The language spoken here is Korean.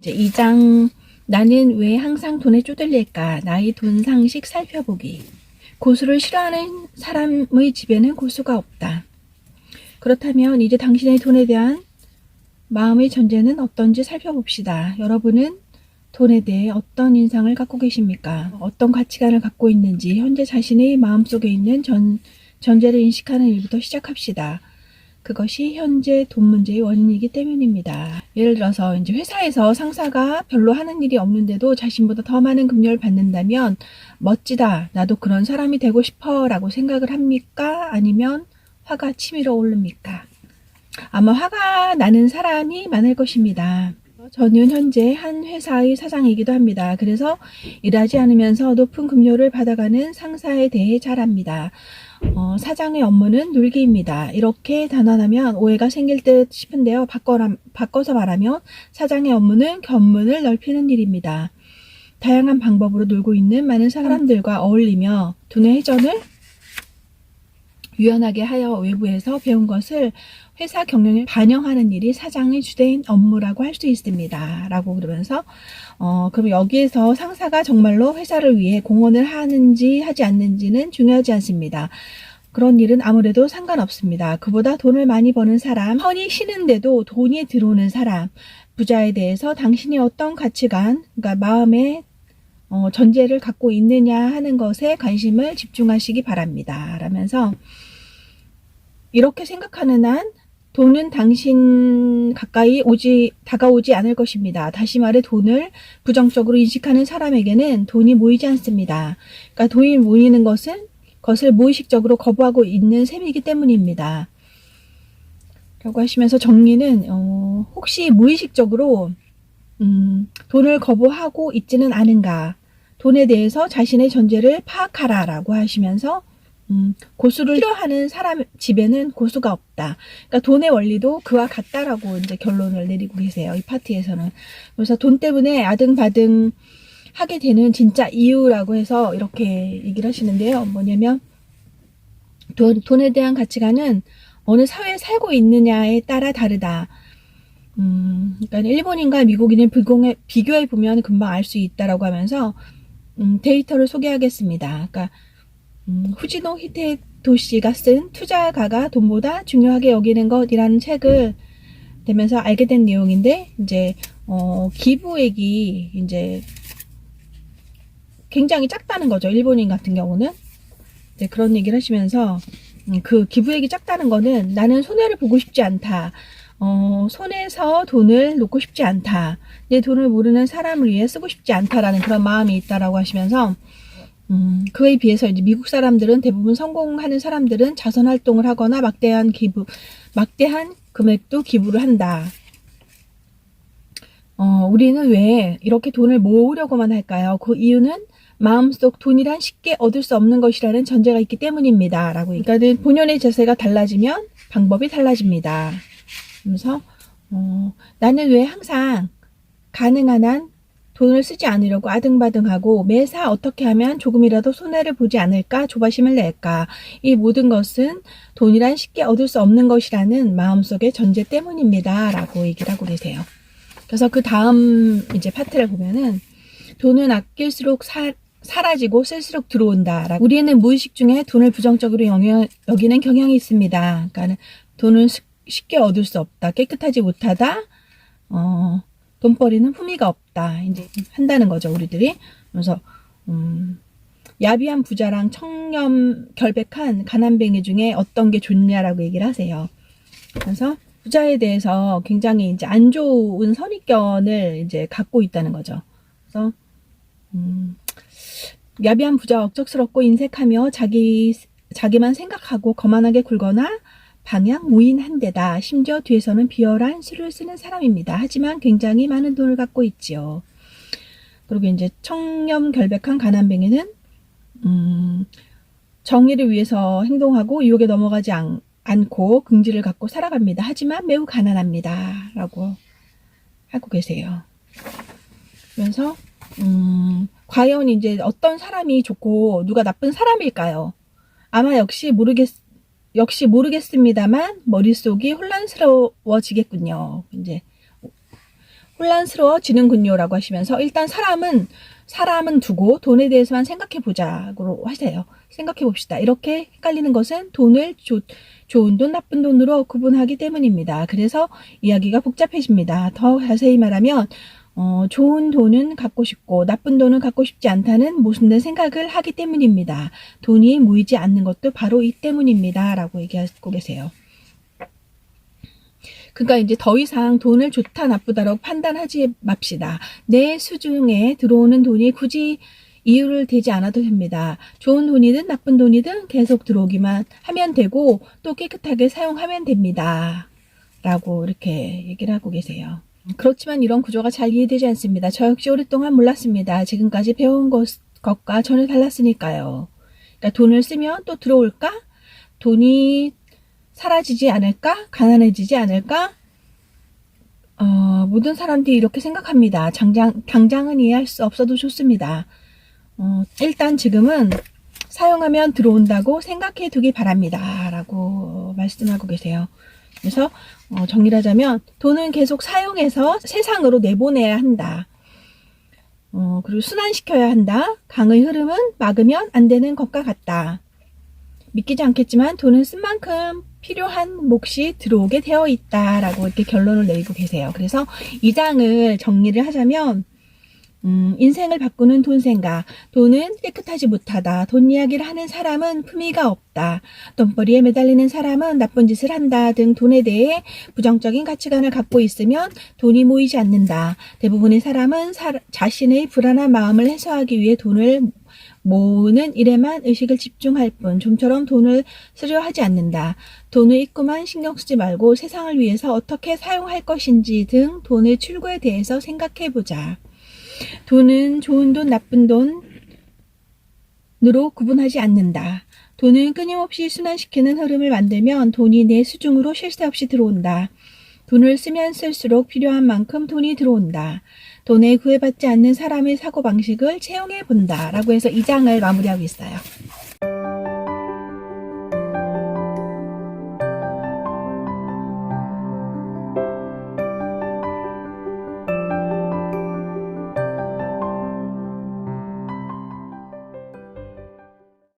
이제 2장 나는 왜 항상 돈에 쪼들릴까? 나의 돈 상식 살펴보기. 고수를 싫어하는 사람의 집에는 고수가 없다. 그렇다면 이제 당신의 돈에 대한 마음의 전제는 어떤지 살펴봅시다. 여러분은 돈에 대해 어떤 인상을 갖고 계십니까? 어떤 가치관을 갖고 있는지 현재 자신의 마음속에 있는 전제를 인식하는 일부터 시작합시다. 그것이 현재 돈 문제의 원인이기 때문입니다. 예를 들어서 이제 회사에서 상사가 별로 하는 일이 없는데도 자신보다 더 많은 급료를 받는다면 멋지다, 나도 그런 사람이 되고 싶어 라고 생각을 합니까? 아니면 화가 치밀어 오릅니까? 아마 화가 나는 사람이 많을 것입니다. 저는 현재 한 회사의 사장이기도 합니다. 그래서 일하지 않으면서 높은 급료를 받아가는 상사에 대해 잘 압니다. 사장의 업무는 놀기입니다. 이렇게 단언하면 오해가 생길 듯 싶은데요. 바꿔서 말하면 사장의 업무는 견문을 넓히는 일입니다. 다양한 방법으로 놀고 있는 많은 사람들과 어울리며 두뇌 회전을 유연하게 하여 외부에서 배운 것을 회사 경영에 반영하는 일이 사장의 주된 업무라고 할 수 있습니다. 라고 그러면서 그럼 여기에서 상사가 정말로 회사를 위해 공헌을 하는지 하지 않는지는 중요하지 않습니다. 그런 일은 아무래도 상관없습니다. 그보다 돈을 많이 버는 사람, 편히 쉬는데도 돈이 들어오는 사람, 부자에 대해서 당신이 어떤 가치관, 그러니까 마음의 전제를 갖고 있느냐 하는 것에 관심을 집중하시기 바랍니다. 라면서 이렇게 생각하는 한 돈은 당신 가까이 다가오지 않을 것입니다. 다시 말해 돈을 부정적으로 인식하는 사람에게는 돈이 모이지 않습니다. 그러니까 돈이 모이는 것을 무의식적으로 거부하고 있는 셈이기 때문입니다. 라고 하시면서 정리는 혹시 무의식적으로 돈을 거부하고 있지는 않은가, 돈에 대해서 자신의 전제를 파악하라 라고 하시면서 고수를 싫어하는 사람 집에는 고수가 없다. 그러니까 돈의 원리도 그와 같다라고 이제 결론을 내리고 계세요. 이 파트에서는. 그래서 돈 때문에 아등바등 하게 되는 진짜 이유라고 해서 이렇게 얘기를 하시는데요. 뭐냐면 돈에 대한 가치관은 어느 사회에 살고 있느냐에 따라 다르다. 그러니까 일본인과 미국인을 비교해 보면 금방 알 수 있다라고 하면서 데이터를 소개하겠습니다. 그러니까 후지노 히데토시가 쓴 투자가가 돈보다 중요하게 여기는 것이라는 책을 되면서 알게 된 내용인데, 이제 기부액이 이제 굉장히 작다는 거죠. 일본인 같은 경우는. 네, 그런 얘기를 하시면서 그 기부액이 작다는 거는 나는 손해를 보고 싶지 않다. 손에서 돈을 놓고 싶지 않다. 내 돈을 모르는 사람을 위해 쓰고 싶지 않다라는 그런 마음이 있다라고 하시면서 그에 비해서 이제 미국 사람들은 대부분 성공하는 사람들은 자선 활동을 하거나 막대한 금액도 기부를 한다. 우리는 왜 이렇게 돈을 모으려고만 할까요? 그 이유는 마음속 돈이란 쉽게 얻을 수 없는 것이라는 전제가 있기 때문입니다. 라고. 그러니까 본연의 자세가 달라지면 방법이 달라집니다. 그래서 나는 왜 항상 가능한 한 돈을 쓰지 않으려고 아등바등하고 매사 어떻게 하면 조금이라도 손해를 보지 않을까 조바심을 낼까. 이 모든 것은 돈이란 쉽게 얻을 수 없는 것이라는 마음속의 전제 때문입니다. 라고 얘기를 하고 계세요. 그래서 그 다음 이제 파트를 보면은 돈은 아낄수록 사라지고 쓸수록 들어온다. 우리는 무의식 중에 돈을 부정적으로 여기는 경향이 있습니다. 그러니까 돈은 쉽게 얻을 수 없다. 깨끗하지 못하다. 돈벌이는 품위가 없다. 이제 한다는 거죠, 우리들이. 그래서 야비한 부자랑 청렴 결백한 가난뱅이 중에 어떤 게 좋냐라고 얘기를 하세요. 그래서 부자에 대해서 굉장히 이제 안 좋은 선입견을 이제 갖고 있다는 거죠. 그래서 야비한 부자 억척스럽고 인색하며 자기만 생각하고 거만하게 굴거나 방향 무인한 데다. 심지어 뒤에서는 비열한 수를 쓰는 사람입니다. 하지만 굉장히 많은 돈을 갖고 있지요. 그리고 이제 청렴 결백한 가난뱅이는 정의를 위해서 행동하고 유혹에 넘어가지 않고 긍지를 갖고 살아갑니다. 하지만 매우 가난합니다. 라고 하고 계세요. 그래서 과연 이제 어떤 사람이 좋고 누가 나쁜 사람일까요? 아마 역시 모르겠습니다만 머릿속이 혼란스러워지겠군요. 이제 혼란스러워지는군요라고 하시면서 일단 사람은 두고 돈에 대해서만 생각해 보자고 하세요. 생각해 봅시다. 이렇게 헷갈리는 것은 돈을 좋은 돈, 나쁜 돈으로 구분하기 때문입니다. 그래서 이야기가 복잡해집니다. 더 자세히 말하면 좋은 돈은 갖고 싶고 나쁜 돈은 갖고 싶지 않다는 모순된 생각을 하기 때문입니다. 돈이 모이지 않는 것도 바로 이 때문입니다. 라고 얘기하고 계세요. 그러니까 이제 더 이상 돈을 좋다 나쁘다라고 판단하지 맙시다. 내 수중에 들어오는 돈이 굳이 이유를 대지 않아도 됩니다. 좋은 돈이든 나쁜 돈이든 계속 들어오기만 하면 되고 또 깨끗하게 사용하면 됩니다. 라고 이렇게 얘기를 하고 계세요. 그렇지만 이런 구조가 잘 이해되지 않습니다. 저 역시 오랫동안 몰랐습니다. 지금까지 배운 것과 전혀 달랐으니까요. 그러니까 돈을 쓰면 또 들어올까? 돈이 사라지지 않을까? 가난해지지 않을까? 모든 사람들이 이렇게 생각합니다. 당장은 이해할 수 없어도 좋습니다. 일단 지금은 사용하면 들어온다고 생각해 두기 바랍니다. 라고 말씀하고 계세요. 그래서 정리를 하자면 돈은 계속 사용해서 세상으로 내보내야 한다. 그리고 순환시켜야 한다. 강의 흐름은 막으면 안 되는 것과 같다. 믿기지 않겠지만 돈은 쓴 만큼 필요한 몫이 들어오게 되어 있다라고 이렇게 결론을 내리고 계세요. 그래서 이 장을 정리를 하자면 인생을 바꾸는 돈 생각, 돈은 깨끗하지 못하다, 돈 이야기를 하는 사람은 품위가 없다, 돈벌이에 매달리는 사람은 나쁜 짓을 한다 등 돈에 대해 부정적인 가치관을 갖고 있으면 돈이 모이지 않는다. 대부분의 사람은 자신의 불안한 마음을 해소하기 위해 돈을 모으는 일에만 의식을 집중할 뿐 좀처럼 돈을 쓰려 하지 않는다. 돈을 입고만 신경 쓰지 말고 세상을 위해서 어떻게 사용할 것인지 등 돈의 출구에 대해서 생각해보자. 돈은 좋은 돈, 나쁜 돈으로 구분하지 않는다. 돈은 끊임없이 순환시키는 흐름을 만들면 돈이 내 수중으로 쉴 새 없이 들어온다. 돈을 쓰면 쓸수록 필요한 만큼 돈이 들어온다. 돈에 구애받지 않는 사람의 사고방식을 채용해 본다. 라고 해서 이 장을 마무리하고 있어요.